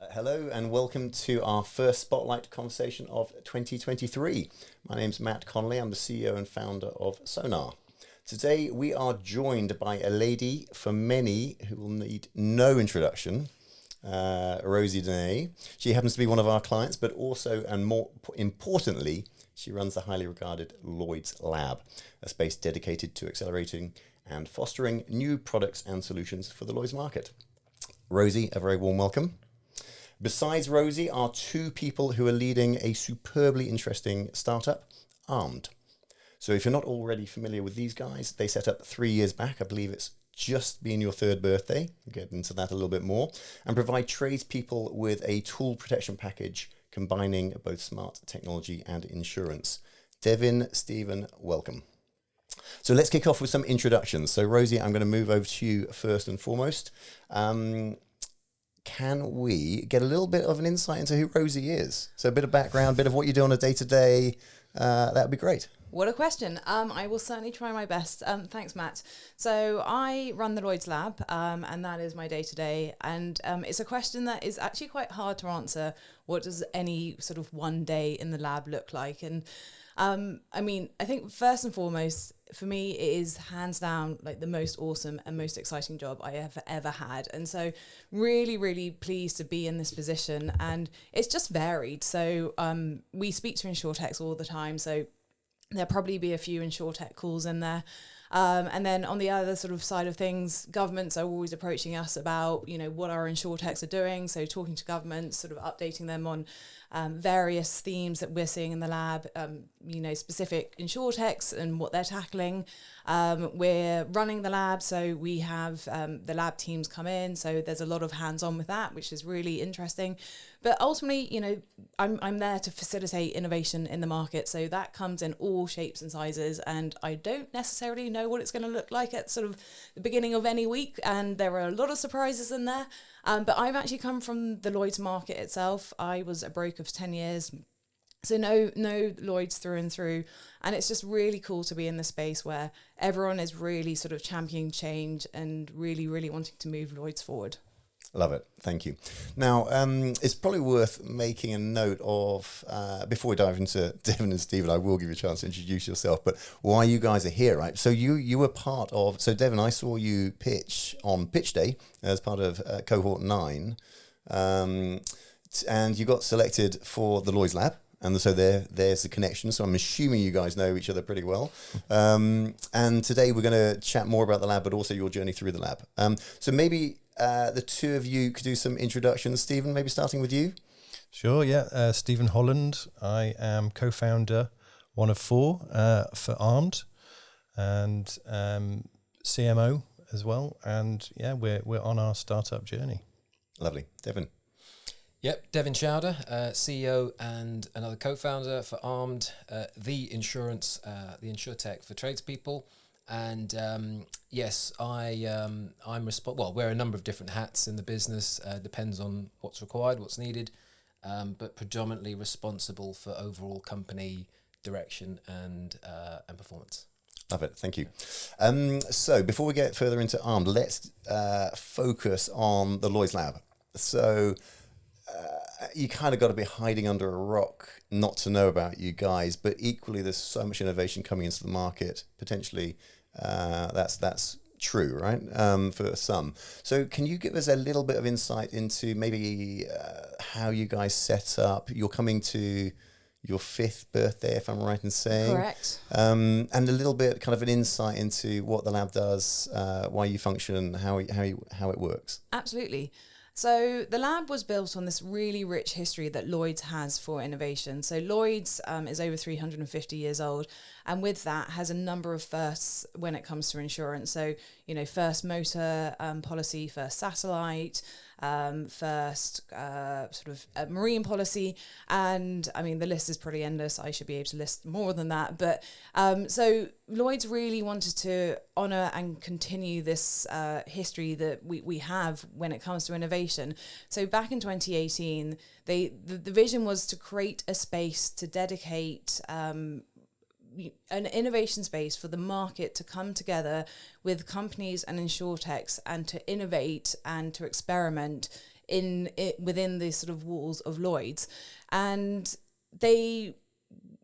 Hello and welcome to our first Spotlight conversation of 2023. My name's Matt Connolly. I'm the CEO and founder of Sønr. Today we are joined by a lady for many who will need no introduction, Rosie Dene. She happens to be one of our clients, but also, and more importantly, she runs the highly regarded Lloyd's Lab, a space dedicated to accelerating and fostering new products and solutions for the Lloyd's market. Rosie, a very warm welcome. Besides Rosie are two people who are leading a superbly interesting startup, ARMD. So if you're not already familiar with these guys, they set up 3 years back. I believe it's just been your third birthday. We'll get into that a little bit more. And provide tradespeople with a tool protection package combining both smart technology and insurance. Devin, Stephen, welcome. So let's kick off with some introductions. So Rosie, I'm going to move over to you first and foremost. Can we get a little bit of an insight into who Rosie is? So a bit of background, a bit of what you do on a day-to-day, that would be great. What a question. I will certainly try my best. Thanks, Matt. So I run the Lloyd's Lab, and that is my day-to-day. And it's a question that is actually quite hard to answer. What does any sort of one day in the lab look like? And I think first and foremost, for me, it is hands down like the most awesome and most exciting job I have ever had. And so really, really pleased to be in this position. And it's just varied. So we speak to insurtechs all the time. So there'll probably be a few insurtech calls in there. And then on the other sort of side of things, governments are always approaching us about, what our insurtechs are doing. So talking to governments, sort of updating them on various themes that we're seeing in the lab, specific insurtechs and what they're tackling. We're running the lab, so we have the lab teams come in. So there's a lot of hands-on with that, which is really interesting. But ultimately, I'm there to facilitate innovation in the market. So that comes in all shapes and sizes. And I don't necessarily know what it's going to look like at sort of the beginning of any week. And there are a lot of surprises in there. But I've actually come from the Lloyd's market itself. I was a broker for 10 years. So no Lloyd's through and through. And it's just really cool to be in the space where everyone is really sort of championing change and really, really wanting to move Lloyd's forward. Love it. Thank you. Now, it's probably worth making a note of, before we dive into Devin and Stephen, I will give you a chance to introduce yourself, but why you guys are here, right? So you were part of, so Devin, I saw you pitch on pitch day as part of cohort 9, and you got selected for the Lloyd's Lab. And so there's the connection. So I'm assuming you guys know each other pretty well. And today we're going to chat more about the lab, but also your journey through the lab. So maybe the two of you could do some introductions. Stephen, maybe starting with you. Sure, yeah. Stephen Holland. I am co-founder, one of 4 for ARMD, and CMO as well. And yeah, we're on our startup journey. Lovely. Devin. Yep, Devin Chowder, CEO and another co-founder for ARMD, the insurtech for tradespeople. And yes, I'm well, wear a number of different hats in the business, depends on what's required, what's needed, but predominantly responsible for overall company direction and performance. Love it. Thank you. So before we get further into ARMD, let's focus on the Lloyd's Lab. So you kind of got to be hiding under a rock not to know about you guys, but equally there's so much innovation coming into the market, potentially that's true, right, for some. So can you give us a little bit of insight into maybe how you guys set up? You're coming to your 5th birthday, if I'm right in saying. Correct. And a little bit kind of an insight into what the lab does, why you function, how it works. Absolutely. So the lab was built on this really rich history that Lloyd's has for innovation. So Lloyd's is over 350 years old, and with that has a number of firsts when it comes to insurance. So, first motor policy, first satellite, first sort of marine policy. And I mean, the list is pretty endless. I should be able to list more than that. But so Lloyd's really wanted to honour and continue this history that we have when it comes to innovation. So back in 2018, the vision was to create a space to dedicate an innovation space for the market to come together with companies and insurtechs and to innovate and to experiment within the sort of walls of Lloyd's, and they,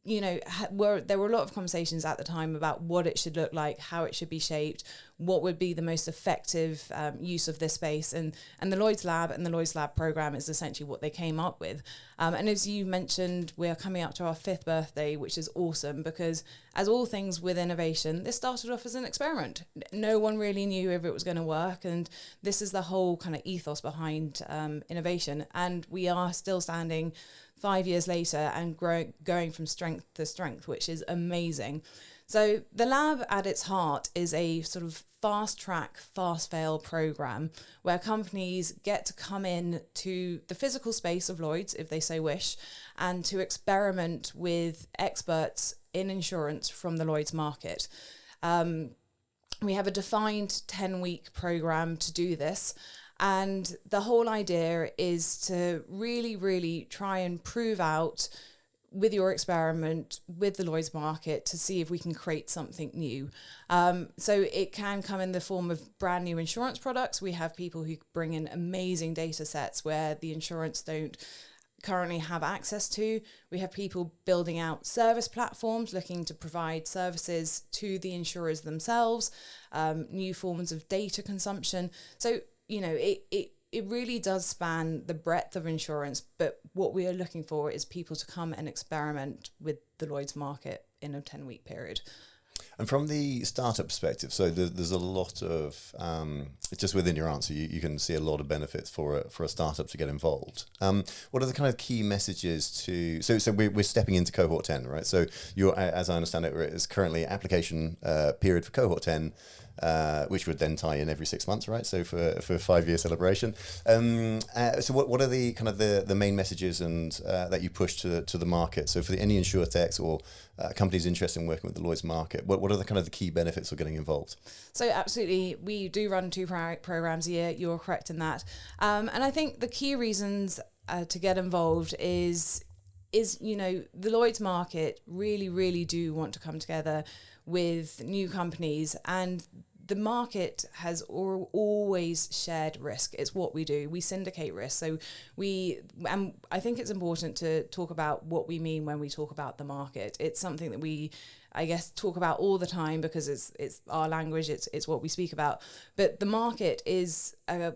there were a lot of conversations at the time about what it should look like, how it should be shaped, what would be the most effective use of this space, and the Lloyd's Lab and the Lloyd's Lab program is essentially what they came up with. And as you mentioned, we are coming up to our 5th birthday, which is awesome because, as all things with innovation, this started off as an experiment. No one really knew if it was going to work, and this is the whole kind of ethos behind innovation. And we are still standing 5 years later and going from strength to strength, which is amazing. So the lab at its heart is a sort of fast track, fast fail program where companies get to come in to the physical space of Lloyd's, if they so wish, and to experiment with experts in insurance from the Lloyd's market. We have a defined 10-week program to do this. And the whole idea is to really, really try and prove out with your experiment with the Lloyd's market to see if we can create something new. So it can come in the form of brand new insurance products. We have people who bring in amazing data sets where the insurance don't currently have access to. We have people building out service platforms looking to provide services to the insurers themselves, new forms of data consumption. So it really does span the breadth of insurance, but what we are looking for is people to come and experiment with the Lloyd's market in a 10-week period. And from the startup perspective, so there's a lot of, just within your answer, you can see a lot of benefits for a startup to get involved. What are the kind of key messages to, so we're stepping into cohort 10, right? So you're, as I understand it, it's currently application period for cohort 10, which would then tie in every 6 months, right? So for a 5-year celebration. So what are the kind of the main messages and that you push to the market? So for any insurtechs or companies interested in working with the Lloyd's market, what are the kind of the key benefits of getting involved? So absolutely, we do run 2 programs a year. You're correct in that. And I think the key reasons to get involved is the Lloyd's market really, really do want to come together with new companies, and the market has always shared risk. It's what we do. We syndicate risk. So I think it's important to talk about what we mean when we talk about the market. It's something that we, I guess, talk about all the time because it's our language. It's what we speak about. But the market is a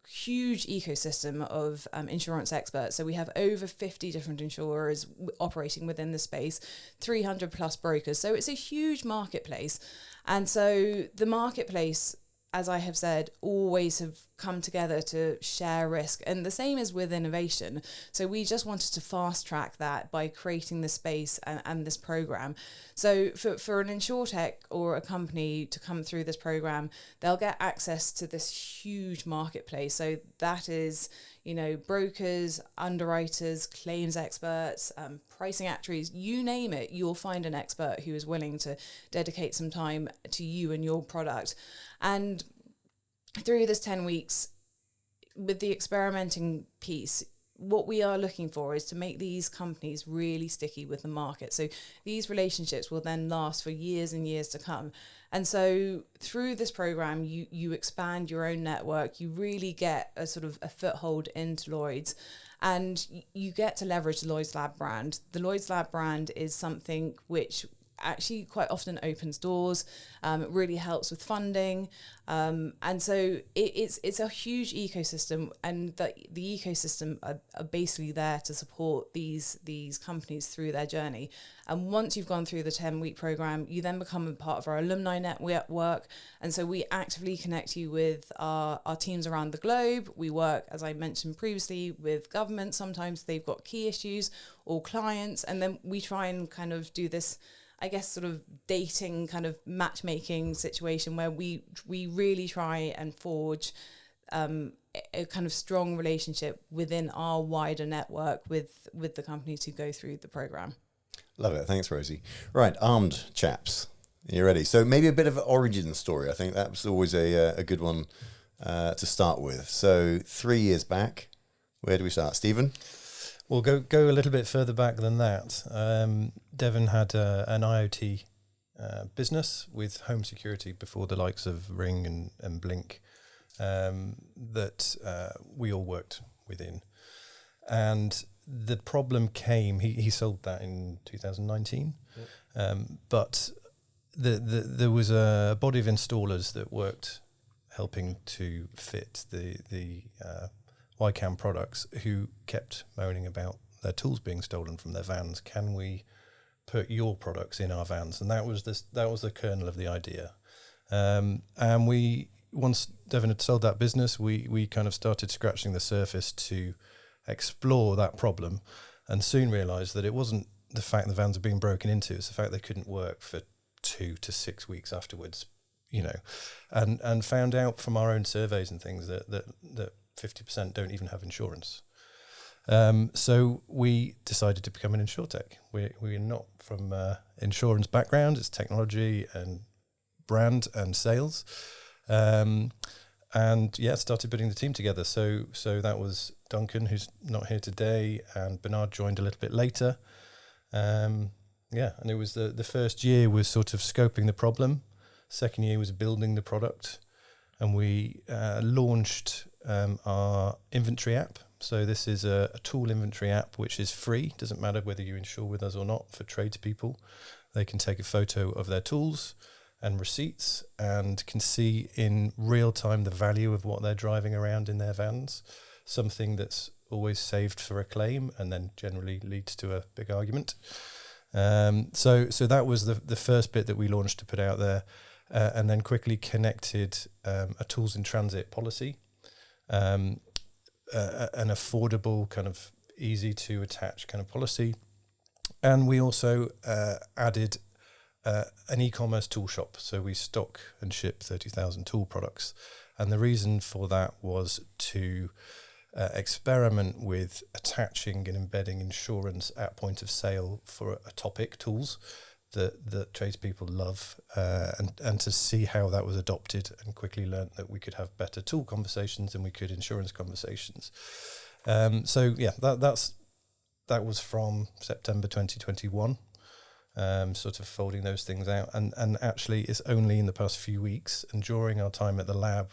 huge ecosystem of insurance experts. So we have over 50 different insurers operating within the space, 300 plus brokers. So it's a huge marketplace. And so the marketplace, as I have said, always have come together to share risk. And the same is with innovation. So we just wanted to fast track that by creating this space and this program. So for an insurtech or a company to come through this program, they'll get access to this huge marketplace. So that is, brokers, underwriters, claims experts, pricing actuaries, you name it, you'll find an expert who is willing to dedicate some time to you and your product. And through this 10 weeks, with the experimenting piece, what we are looking for is to make these companies really sticky with the market. So these relationships will then last for years and years to come. And so through this program, you expand your own network. You really get a sort of a foothold into Lloyd's, and you get to leverage the Lloyd's Lab brand. The Lloyd's Lab brand is something which actually quite often opens doors. It really helps with funding. And so it's a huge ecosystem, and the ecosystem are basically there to support these companies through their journey. And once you've gone through the 10-week program, you then become a part of our alumni network. And so we actively connect you with our teams around the globe. We work, as I mentioned previously, with government. Sometimes they've got key issues or clients, and then we try and kind of do this, I guess, sort of dating kind of matchmaking situation where we really try and forge a kind of strong relationship within our wider network with the companies who go through the program. Love it. Thanks, Rosie. Right, ARMD chaps. You ready? So maybe a bit of an origin story. I think that's always a good one to start with. So 3 years back, where do we start? Stephen? We'll go a little bit further back than that. Devon had an IoT business with home security before the likes of Ring and Blink that we all worked within. And the problem came, he sold that in 2019, but there was a body of installers that worked helping to fit the YCAM products who kept moaning about their tools being stolen from their vans. Can we put your products in our vans? And that was the kernel of the idea. And once Devin had sold that business, we kind of started scratching the surface to explore that problem, and soon realised that it wasn't the fact the vans were being broken into, it's the fact they couldn't work for 2 to 6 weeks afterwards, and found out from our own surveys and things that 50% don't even have insurance. So we decided to become an insurtech. We're not from insurance background, it's technology and brand and sales. And started putting the team together. So that was Duncan, who's not here today, and Bernard joined a little bit later. And it was the first year was sort of scoping the problem. Second year was building the product, and we launched our inventory app. So this is a tool inventory app which is free. Doesn't matter whether you insure with us or not. For tradespeople, they can take a photo of their tools and receipts and can see in real time the value of what they're driving around in their vans. Something that's always saved for a claim and then generally leads to a big argument. So that was the first bit that we launched to put out there, and then quickly connected a tools in transit policy, an affordable kind of easy to attach kind of policy. And we also added an e-commerce tool shop. So we stock and ship 30,000 tool products. And the reason for that was to experiment with attaching and embedding insurance at point of sale for a topic, tools, that tradespeople love, and to see how that was adopted, and quickly learned that we could have better tool conversations than we could insurance conversations. That was from September 2021. Sort of folding those things out, and actually it's only in the past few weeks and during our time at the lab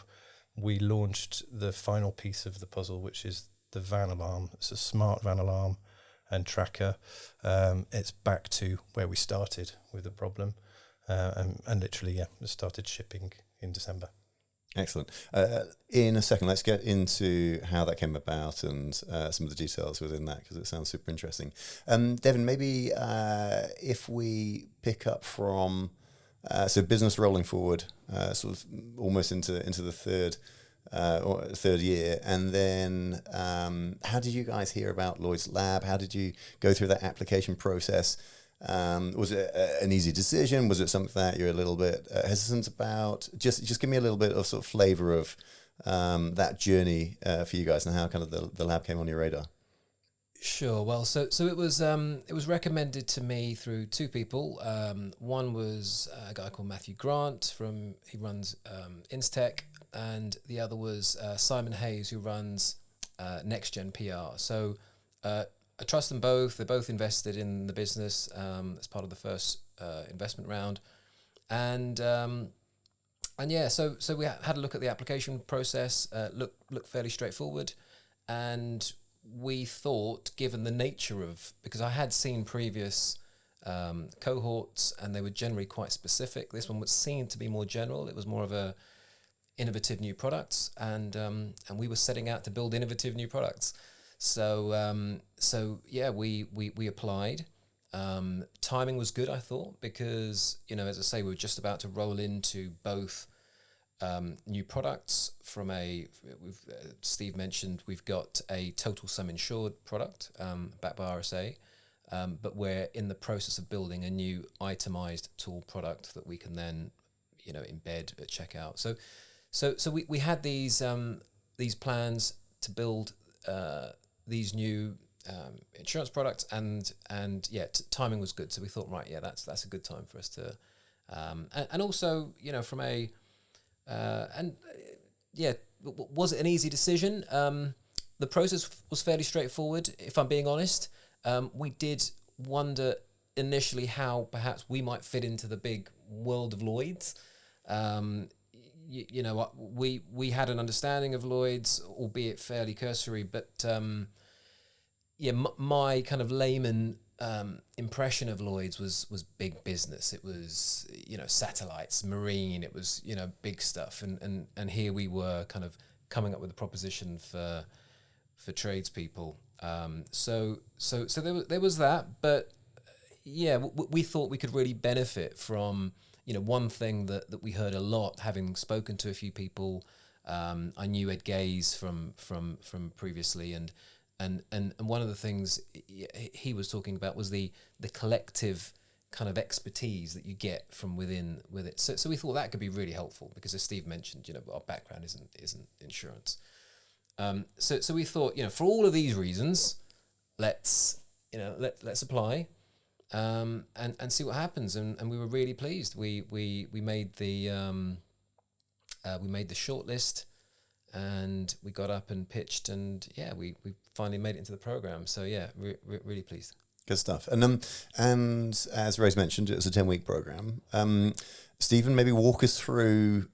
we launched the final piece of the puzzle, which is the van alarm. It's a smart van alarm and tracker. It's back to where we started with the problem, and literally it started shipping in December. Excellent. In a second, let's get into how that came about and some of the details within that, because it sounds super interesting. Devin, maybe if we pick up from so business rolling forward, sort of almost into the third year, and then how did you guys hear about Lloyd's Lab? How did you go through that application process? Was it an easy decision? Was it something that you're a little bit hesitant about? Just give me a little bit of sort of flavour of that journey for you guys, and how kind of the lab came on your radar. Sure. Well, so it was recommended to me through two people. One was a guy called Matthew Grant he runs Instech, and the other was Simon Hayes, who runs Next Gen PR. So I trust them both. They're both invested in the business as part of the first investment round, and so we had a look at the application process. Looked fairly straightforward, and we thought, given the nature of, because I had seen previous cohorts and they were generally quite specific. This one seemed to be more general. It was more of a innovative new products, and we were setting out to build innovative new products. So we applied. Timing was good, I thought, because, as I say, we were just about to roll into both new products from Steve mentioned, we've got a total sum insured product backed by RSA, but we're in the process of building a new itemized tool product that we can then, embed at checkout. So we had these plans to build these new insurance products, and timing was good. So we thought, right, that's a good time for us to, and also, from a was it an easy decision? The process was fairly straightforward, if I'm being honest. We did wonder initially how perhaps we might fit into the big world of Lloyd's. you know what, we had an understanding of Lloyd's, albeit fairly cursory, but my kind of layman impression of Lloyd's was big business. It was, you know, satellites, marine. It was, you know, big stuff. And here we were kind of coming up with a proposition for tradespeople. So there was that, but yeah, we thought we could really benefit from, you know, one thing that we heard a lot, having spoken to a few people. I knew Ed Gaze from previously, and one of the things he was talking about was the collective kind of expertise that you get from within with it. So we thought that could be really helpful, because as Steve mentioned, you know, our background isn't insurance. So we thought, you know, for all of these reasons, let's apply, and see what happens. And we were really pleased. We made the shortlist, and we got up and pitched, and yeah, we finally made it into the program. So yeah, really pleased. Good stuff. And as Rose mentioned, it was a 10-week program. Stephen, maybe walk us through.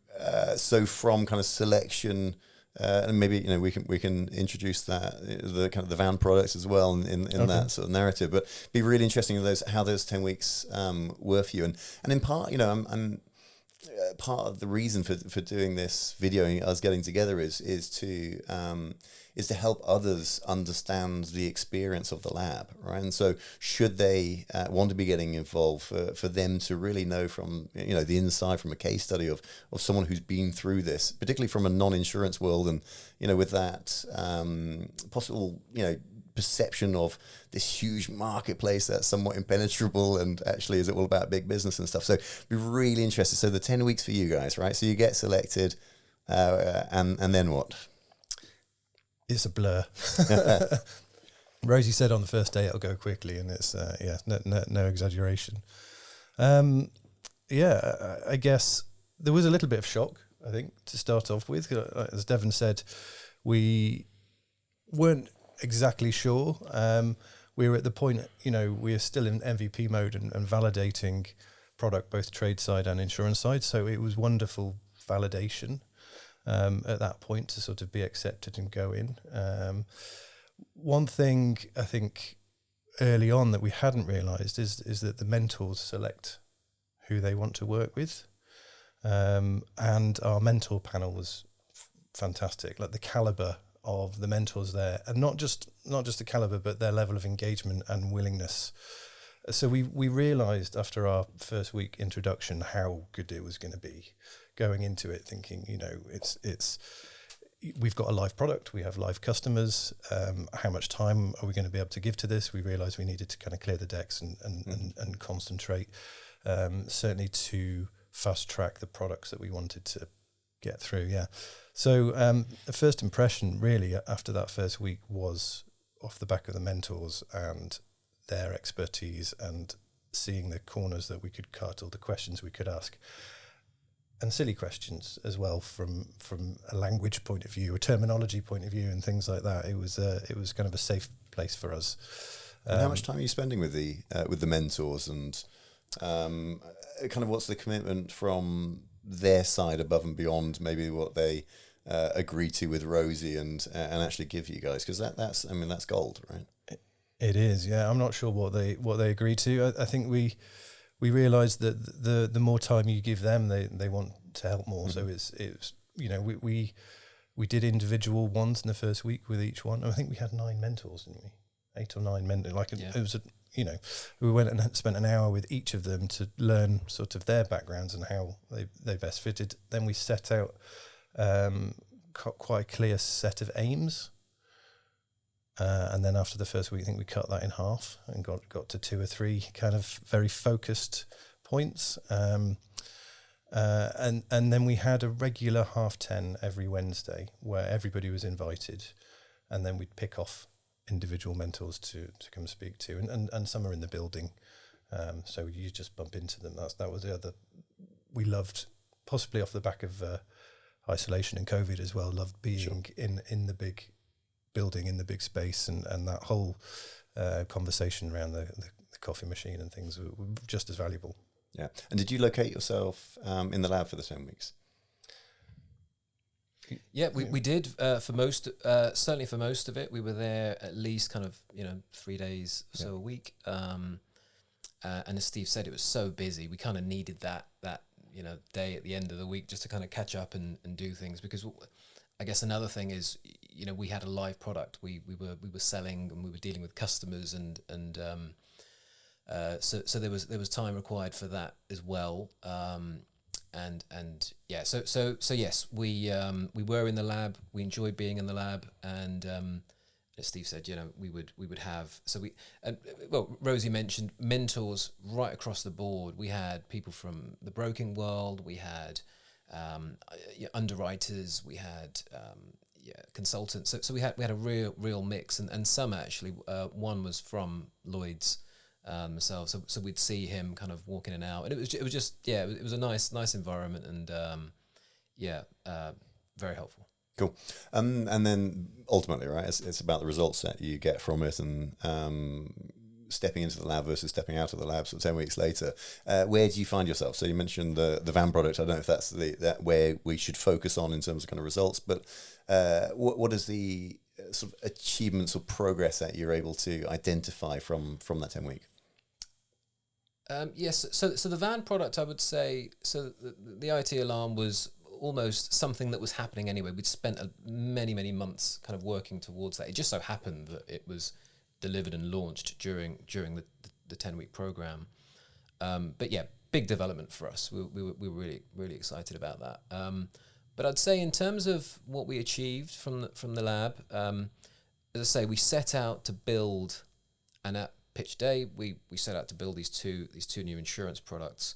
So from kind of selection. And maybe, you know, we can introduce the kind of the van products as well in that sort of narrative. But it'd be really interesting how those 10 weeks were for you. And in part, you know, I'm part of the reason for doing this video and us getting together is to help others understand the experience of the lab, right? And so should they want to be getting involved, for them to really know from, you know, the inside, from a case study of someone who's been through this, particularly from a non-insurance world, and, you know, with that possible, you know, perception of this huge marketplace that's somewhat impenetrable, and actually is it all about big business and stuff. So be really interested. So the 10 weeks for you guys, right? So you get selected, and then what? It's a blur. Rosie said on the first day it'll go quickly, and it's no exaggeration. I guess there was a little bit of shock, I think, to start off with. As Devon said, we weren't exactly sure. We were at the point, you know, we are still in MVP mode and validating product, both trade side and insurance side. So it was wonderful validation at that point to sort of be accepted and go in. One thing I think early on that we hadn't realised is that the mentors select who they want to work with, and our mentor panel was fantastic. Like the calibre of the mentors there, and not just the calibre, but their level of engagement and willingness. So we realised after our first week introduction how good it was going to be. Going into it thinking, you know, it's we've got a live product, we have live customers. How much time are we going to be able to give to this? We realised we needed to kind of clear the decks and concentrate, certainly to fast track the products that we wanted to get through. Yeah. So the first impression really after that first week was off the back of the mentors and their expertise, and seeing the corners that we could cut, or the questions we could ask. And silly questions as well from a language point of view, a terminology point of view, and things like that. It was kind of a safe place for us. And how much time are you spending with the mentors, and kind of what's the commitment from their side above and beyond maybe what they agree to with Rosie and actually give you guys? Because that's gold, right? It is, yeah. I'm not sure what they agree to. I think we realised that the more time you give them, they want to help more. Mm-hmm. So it's you know, we did individual ones in the first week with each one. I think we had 9 mentors, didn't we? 8 or 9 mentors. It was we went and spent an hour with each of them to learn sort of their backgrounds and how they best fitted. Then we set out quite a clear set of aims. And then after the first week, I think we cut that in half and got to 2 or 3 kind of very focused points. And then we had a regular 10:30 every Wednesday where everybody was invited, and then we'd pick off individual mentors to come speak to, and some are in the building, so you just bump into them. That was the other. We loved, possibly off the back of isolation and COVID as well, loved being in the big building, in the big space, and that whole conversation around the coffee machine and things were just as valuable. Yeah. And did you locate yourself in the lab for the 10 weeks? Yeah, we did for most, certainly for most of it. We were there at least kind of 3 days or so a week. And as Steve said, it was so busy. We kind of needed that day at the end of the week just to kind of catch up and do things, because I guess another thing is we had a live product. We were selling and we were dealing with customers and so there was time required for that as well. And yeah, so yes, we were in the lab. We enjoyed being in the lab, and as Steve said, we would have Rosie mentioned mentors right across the board. We had people from the broking world. We had underwriters. We had consultants. So we had a real mix, and some actually. One was from Lloyd's. Myself, so we'd see him kind of walking in and out, and it was just it was a nice environment, and very helpful. Cool. And then ultimately, right, it's about the results that you get from it, and stepping into the lab versus stepping out of the lab. So 10 weeks later, where do you find yourself? So you mentioned the van product. I don't know if that's that where we should focus on in terms of kind of results, but what is the sort of achievements or progress that you're able to identify from that 10 week? Yes, so the van product, I would say, so the IT alarm was almost something that was happening anyway. We'd spent many months kind of working towards that. It just so happened that it was delivered and launched during the 10-week program. But yeah, big development for us. We were really excited about that. But I'd say in terms of what we achieved from the lab, as I say, we set out to build, and at pitch day, we set out to build these two new insurance products,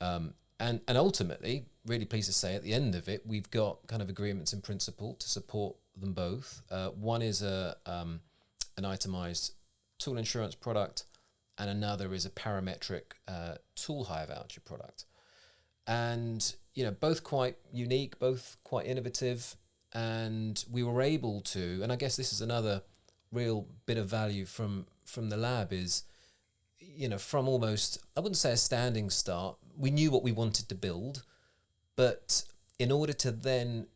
and ultimately, really pleased to say, at the end of it, we've got kind of agreements in principle to support them both. One is an itemized tool insurance product, and another is a parametric tool hire voucher product, and both quite unique, both quite innovative, and we were able to, and I guess this is another real bit of value from the lab is, from almost, I wouldn't say a standing start, we knew what we wanted to build, but in order to then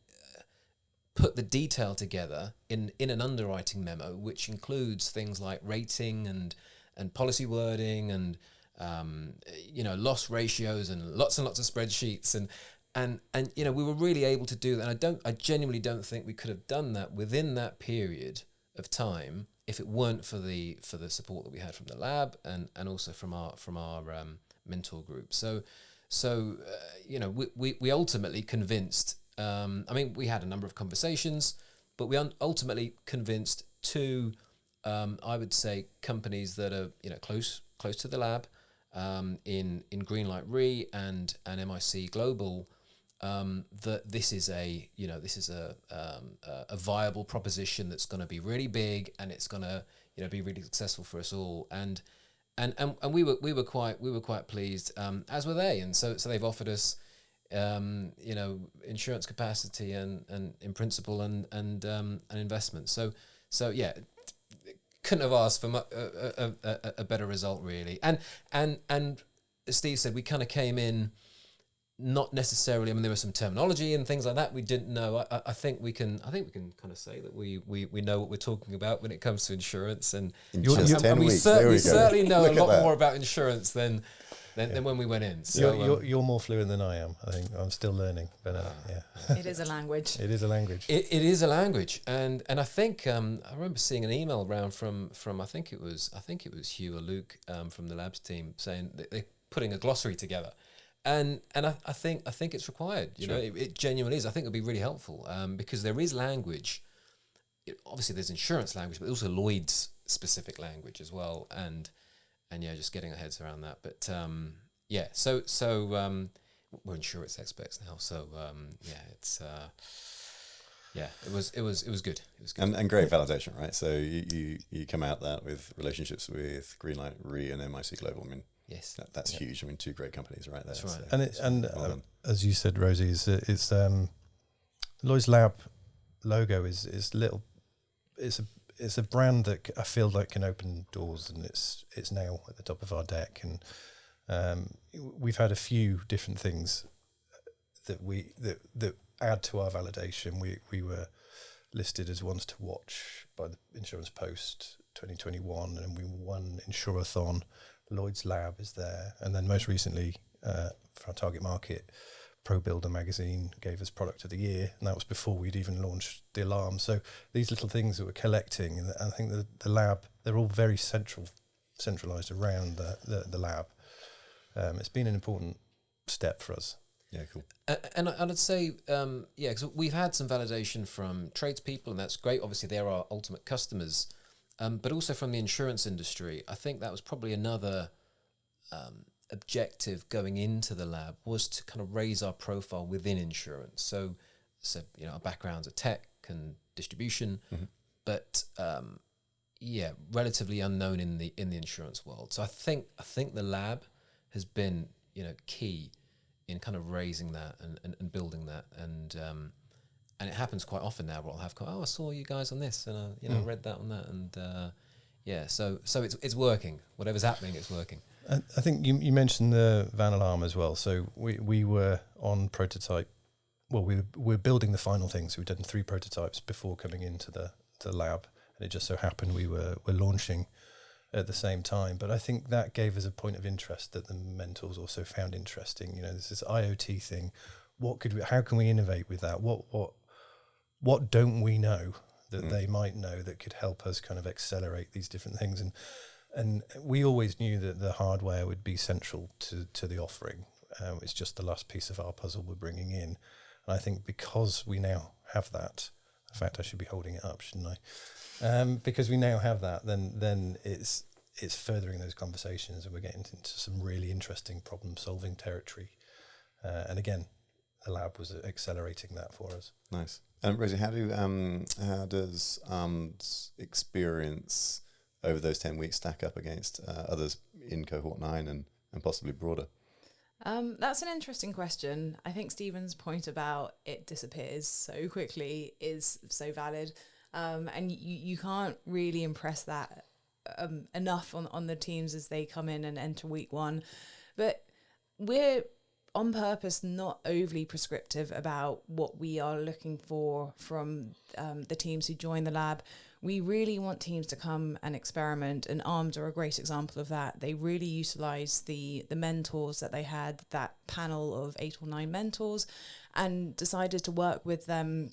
put the detail together in an underwriting memo, which includes things like rating and policy wording and loss ratios and lots of spreadsheets and we were really able to do that. And I genuinely don't think we could have done that within that period of time if it weren't for the support that we had from the lab and also from our mentor group. So we ultimately convinced. We had a number of conversations, but we ultimately convinced two, I would say, companies that are close to the lab, in Greenlight Re and MIC Global, that this is a viable proposition that's going to be really big, and it's going to be really successful for us all, and we were quite pleased, as were they, and so they've offered us insurance capacity and in principle and investment. So yeah, couldn't have asked for a better result, really. And as Steve said, we kind of came in not necessarily. There was some terminology and things like that we didn't know. I think we can kind of say that we know what we're talking about when it comes to insurance, and we certainly know a lot more about insurance than when we went in. So you're more fluent than I am. I think I'm still learning, but it is a language. It is a language. It is a language, and I think I remember seeing an email around from I think it was Hugh or Luke from the labs team saying that they're putting a glossary together, and I think it's required. Sure. It genuinely is. I think it'll be really helpful because there is language. Obviously, there's insurance language, but also Lloyd's specific language as well, and yeah, just getting our heads around that. But so we're insurance experts now. So it's it was good. It was good and great validation, right? So you come out that with relationships with Greenlight Re and MIC Global. Yes, that's huge. two great companies right there. That's right. So, as you said, Rosie, it's Lloyd's Lab logo is little. It's a brand that I feel like can open doors, and it's now at the top of our deck. And we've had a few different things that add to our validation. We were listed as ones to watch by the Insurance Post 2021, and we won Insurathon. Lloyd's Lab is there, and then most recently for our target market, Pro Builder magazine gave us Product of the Year, and that was before we'd even launched the alarm. So these little things that we're collecting, and I think the lab, they're all very centralised around the lab. It's been an important step for us. Yeah, cool. And I'd say, because we've had some validation from tradespeople, and that's great. Obviously, they're our ultimate customers, but also from the insurance industry. I think that was probably another objective going into the lab, was to kind of raise our profile within insurance. So our backgrounds are tech and distribution, but relatively unknown in the insurance world. So I think the lab has been key in kind of raising that and building that, and it happens quite often now where I'll have I saw you guys on this, and I read that on that, and so it's working. Whatever's happening, it's working. I think you mentioned the van alarm as well. So we were on prototype. Well, we're building the final things. So we've done 3 prototypes before coming into the lab, and it just so happened we were launching at the same time. But I think that gave us a point of interest that the mentors also found interesting. There's this IoT thing. How can we innovate with that? What don't we know that they might know that could help us kind of accelerate these different things? And we always knew that the hardware would be central to the offering. It's just the last piece of our puzzle we're bringing in. And I think because we now have that, in fact, I should be holding it up, shouldn't I? Because we now have that, then it's furthering those conversations, and we're getting into some really interesting problem-solving territory. And again, the lab was accelerating that for us. Nice. Rosie, how does ARMD's experience over those 10 weeks stack up against others in cohort 9 and possibly broader? That's an interesting question. I think Stephen's point about it disappears so quickly is so valid. And you can't really impress that enough on the teams as they come in and enter week 1. But we're on purpose not overly prescriptive about what we are looking for from the teams who join the lab. We really want teams to come and experiment, and ARMD are a great example of that. They really utilise the mentors that they had, that panel of 8 or 9 mentors, and decided to work with them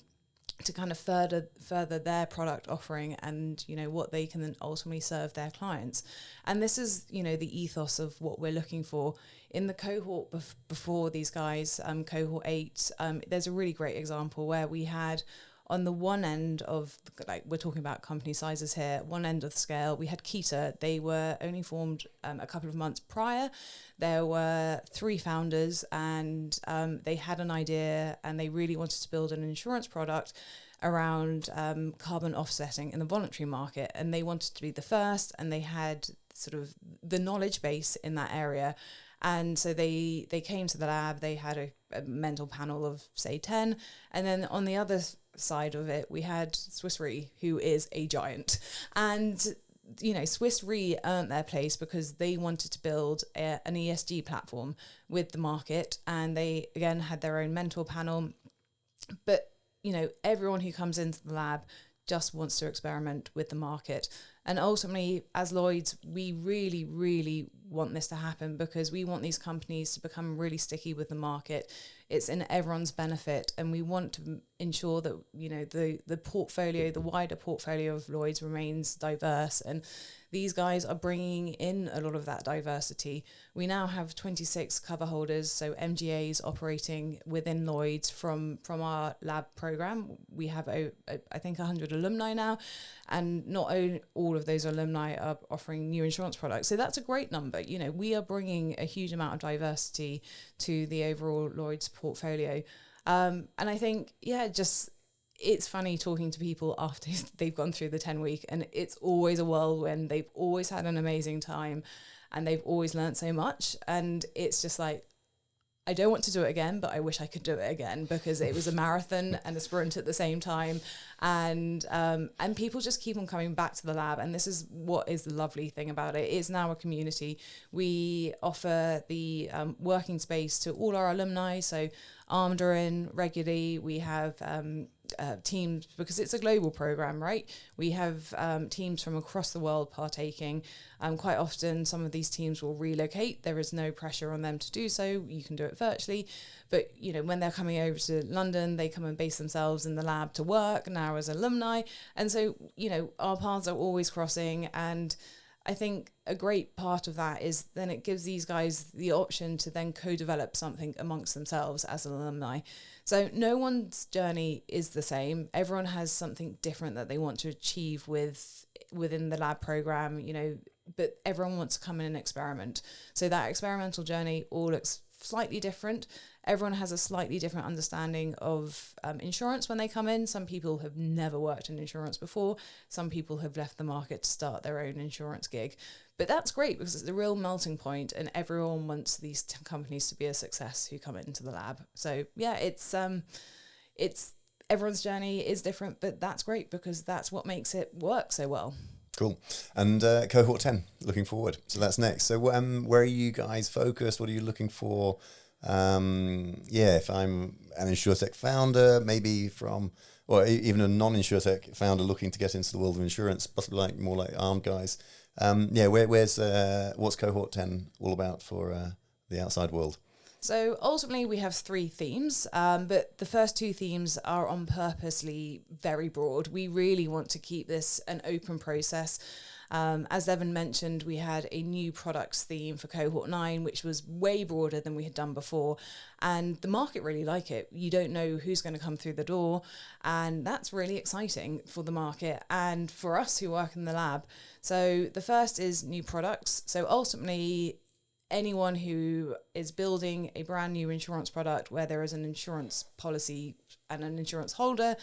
to kind of further their product offering and, what they can then ultimately serve their clients. And this is, the ethos of what we're looking for. In the cohort before these guys, cohort 8, there's a really great example where we had, on the one end of, we're talking about company sizes here, one end of the scale, we had Kita. They were only formed a couple of months prior. There were 3 founders, and they had an idea, and they really wanted to build an insurance product around carbon offsetting in the voluntary market. And they wanted to be the first, and they had sort of the knowledge base in that area. And so they came to the lab. They had a mental panel of, say, 10. And then on the other side of it, we had Swiss Re, who is a giant. And, Swiss Re earned their place because they wanted to build an ESG platform with the market. And they, again, had their own mentor panel. But, everyone who comes into the lab just wants to experiment with the market. And ultimately, as Lloyd's, we really, really want this to happen because we want these companies to become really sticky with the market. It's in everyone's benefit, and we want to ensure that, the portfolio, the wider portfolio of Lloyd's remains diverse. And these guys are bringing in a lot of that diversity. We now have 26 cover holders, so MGAs operating within Lloyd's from our lab program. We have, I think, 100 alumni now, and not all of those alumni are offering new insurance products. So that's a great number. We are bringing a huge amount of diversity to the overall Lloyd's portfolio. And I think, it's funny talking to people after they've gone through the 10-week, and it's always a whirlwind. They've always had an amazing time, and they've always learned so much. And it's just like, I don't want to do it again, but I wish I could do it again, because it was a marathon and a sprint at the same time. And people just keep on coming back to the lab. And this is what is the lovely thing about it. It's now a community. We offer the working space to all our alumni. So ARMD are in regularly. We have teams, because it's a global program, right? We have teams from across the world partaking. Quite often, some of these teams will relocate. There is no pressure on them to do so. You can do it virtually. But, you know, when they're coming over to London, they come and base themselves in the lab to work now as alumni. And so, you know, our paths are always crossing. And I think a great part of that is then it gives these guys the option to then co-develop something amongst themselves as an alumni. So no one's journey is the same. Everyone has something different that they want to achieve within the lab program, you know, but everyone wants to come in and experiment. So that experimental journey all looks slightly different. Everyone has a slightly different understanding of insurance when they come in. Some people have never worked in insurance before. Some people have left the market to start their own insurance gig. But that's great, because it's a real melting point, and everyone wants these companies to be a success who come into the lab. So yeah, it's everyone's journey is different, but that's great, because that's what makes it work so well. Cool. And cohort 10, looking forward. So that's next. So where are you guys focused? What are you looking for? If I'm an InsurTech founder, maybe or even a non-InsurTech founder looking to get into the world of insurance, possibly more like ARMD guys. What's cohort 10 all about for the outside world? So ultimately we have 3 themes, but the first 2 themes are on purposely very broad. We really want to keep this an open process. As Evan mentioned, we had a new products theme for cohort 9, which was way broader than we had done before. And the market really like it. You don't know who's going to come through the door. And that's really exciting for the market and for us who work in the lab. So the first is new products. So ultimately, anyone who is building a brand new insurance product where there is an insurance policy and an insurance holder,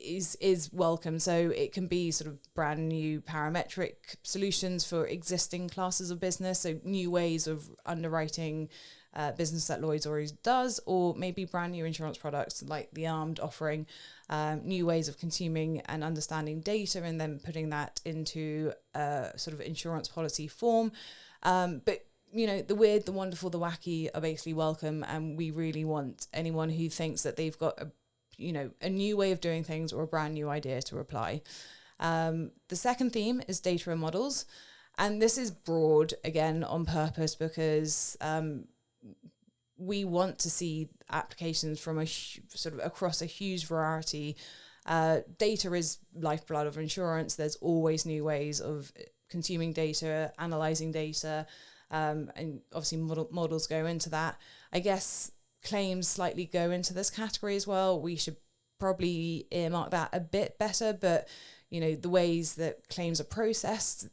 is welcome. So it can be sort of brand new parametric solutions for existing classes of business, so new ways of underwriting business that Lloyd's already does, or maybe brand new insurance products like the ARMD offering, new ways of consuming and understanding data and then putting that into a sort of insurance policy form. But you know, the weird, the wonderful, the wacky are basically welcome, and we really want anyone who thinks that they've got a new way of doing things or a brand new idea to apply. The second theme is data and models. And this is broad, again, on purpose, because we want to see applications from sort of across a huge variety. Data is lifeblood of insurance. There's always new ways of consuming data, analyzing data, and obviously models go into that. I guess claims slightly go into this category as well. We should probably earmark that a bit better, but you know, the ways that claims are processed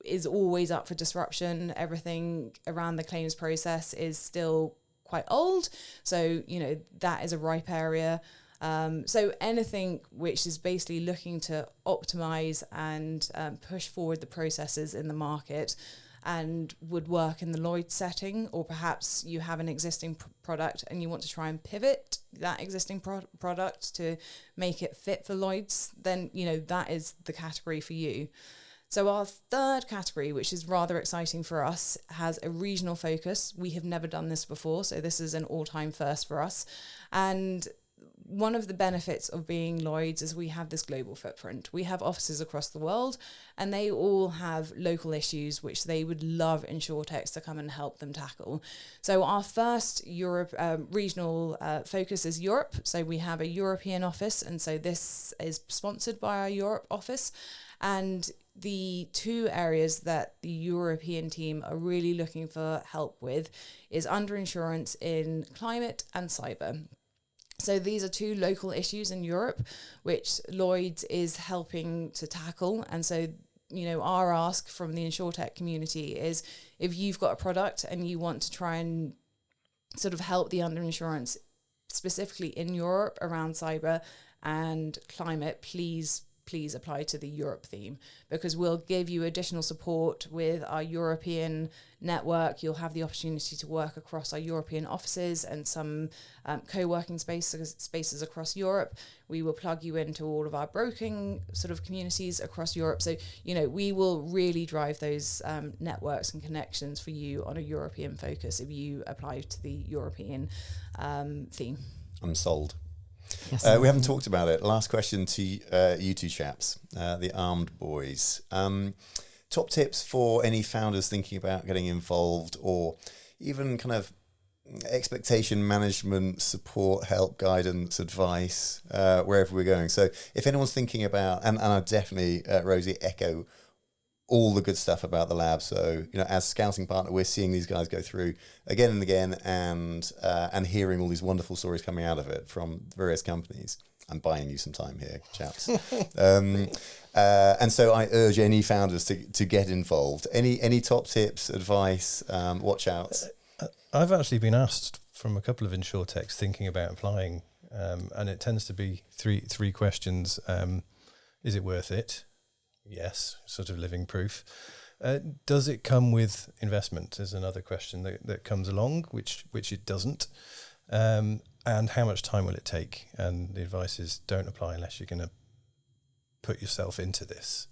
is always up for disruption. Everything around the claims process is still quite old, so you know, that is a ripe area. So anything which is basically looking to optimize and push forward the processes in the market and would work in the Lloyd setting, or perhaps you have an existing product and you want to try and pivot that existing product to make it fit for Lloyd's, then you know, that is the category for you. So our third category, which is rather exciting for us, has a regional focus. We have never done this before, so this is an all-time first for us. And one of the benefits of being Lloyd's is we have this global footprint. We have offices across the world, and they all have local issues which they would love InsurTechs to come and help them tackle. So our first regional focus is Europe. So we have a European office, and so this is sponsored by our Europe office. And the 2 areas that the European team are really looking for help with is underinsurance in climate and cyber. So these are 2 local issues in Europe, which Lloyd's is helping to tackle. And so, you know, our ask from the InsurTech community is, if you've got a product and you want to try and sort of help the underinsurance specifically in Europe around cyber and climate, please please apply to the Europe theme, because we'll give you additional support with our European network. You'll have the opportunity to work across our European offices and some co-working spaces across Europe. We will plug you into all of our broking sort of communities across Europe. So, we will really drive those networks and connections for you on a European focus if you apply to the European theme. I'm sold. Yes. We haven't talked about it. Last question to you two chaps, the ARMD boys. Top tips for any founders thinking about getting involved, or even kind of expectation management, support, help, guidance, advice, wherever we're going. So if anyone's thinking about, and I definitely, Rosie, echo all the good stuff about the lab. So, as scouting partner, we're seeing these guys go through again and again, and hearing all these wonderful stories coming out of it from various companies. I'm buying you some time here, chaps. And so I urge any founders to get involved. Any top tips, advice, watch outs? I've actually been asked from a couple of insurtechs thinking about applying, and it tends to be three questions. Is it worth it? Yes, sort of living proof. Does it come with investment? Is another question that comes along, which it doesn't. And how much time will it take? And the advice is don't apply unless you're going to put yourself into this.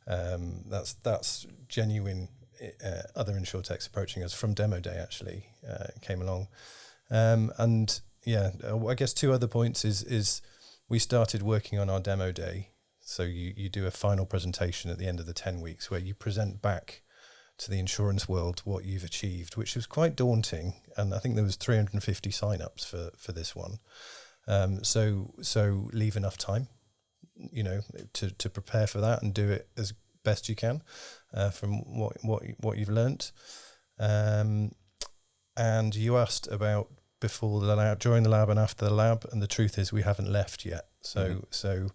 That's genuine. Other insurtechs approaching us from demo day actually came along, and I guess two other points is we started working on our demo day. So you do a final presentation at the end of the 10 weeks where you present back to the insurance world what you've achieved, which was quite daunting. And I think there was 350 sign-ups for this one. So leave enough time, to prepare for that and do it as best you can from what you've learnt. And you asked about before the lab, during the lab and after the lab, and the truth is we haven't left yet. So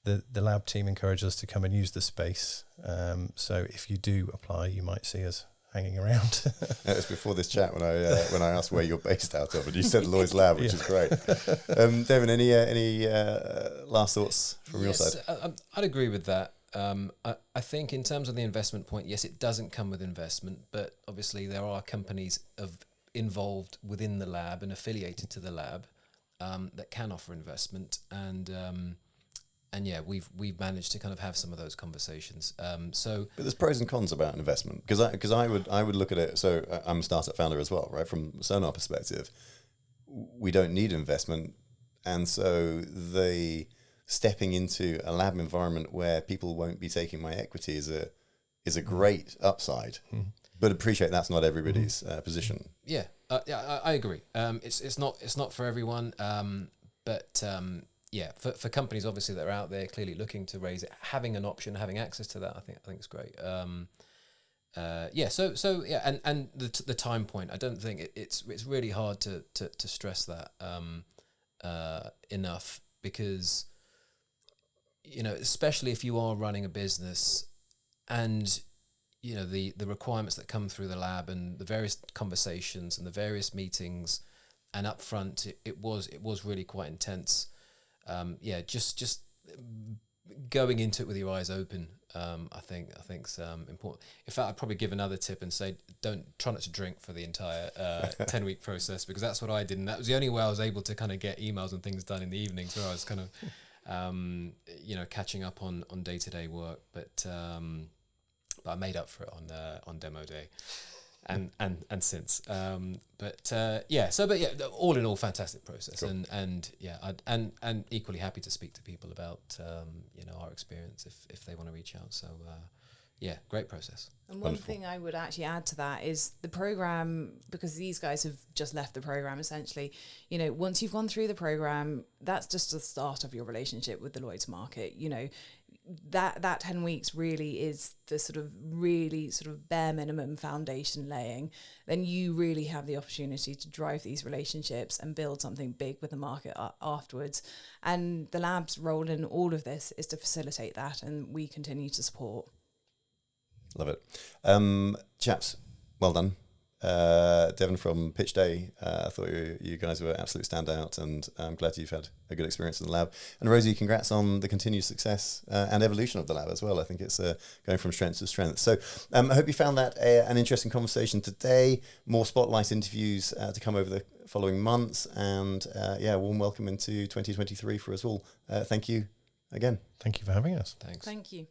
the lab team encouraged us to come and use the space. So if you do apply, you might see us hanging around. It was before this chat when I asked where you're based out of, and you said Lloyd's lab, which is great. Devin, any last thoughts from your side? I'd agree with that. I think in terms of the investment point, yes, it doesn't come with investment, but obviously there are companies involved within the lab and affiliated to the lab that can offer investment, and yeah, we've managed to kind of have some of those conversations. But there's pros and cons about investment, because I would look at it. So I'm a startup founder as well, right? From Sønr perspective, we don't need investment, and so the stepping into a lab environment where people won't be taking my equity is a great upside. Mm-hmm. But appreciate that's not everybody's position. Yeah, I agree. It's not for everyone. But for companies obviously that are out there clearly looking to raise it, having an option, having access to that, I think it's great. And the time point, I don't think it's really hard to stress that enough, because especially if you are running a business and the requirements that come through the lab and the various conversations and the various meetings, and up front it was really quite intense. Just going into it with your eyes open, I think's important. In fact, I'd probably give another tip and say try not to drink for the entire 10-week process, because that's what I did, and that was the only way I was able to kind of get emails and things done in the evenings, where I was kind of catching up on day-to-day work. But I made up for it on demo day. And since, all in all, fantastic process. Cool. and equally happy to speak to people about our experience if they want to reach out. So great process. And one thing I would actually add to that is the program, because these guys have just left the program essentially. Once you've gone through the program, that's just the start of your relationship with the Lloyd's market. That 10 weeks really is the really bare minimum foundation laying. Then you really have the opportunity to drive these relationships and build something big with the market afterwards. And the lab's role in all of this is to facilitate that, and we continue to support. Love it. Chaps, well done. Devon from Pitch Day. I thought you guys were absolute standout, and I'm glad you've had a good experience in the lab. And Rosie, congrats on the continued success and evolution of the lab as well. I think it's going from strength to strength. So I hope you found that an interesting conversation today. More spotlight interviews to come over the following months, and warm welcome into 2023 for us all. Thank you again. Thank you for having us. Thanks. Thank you.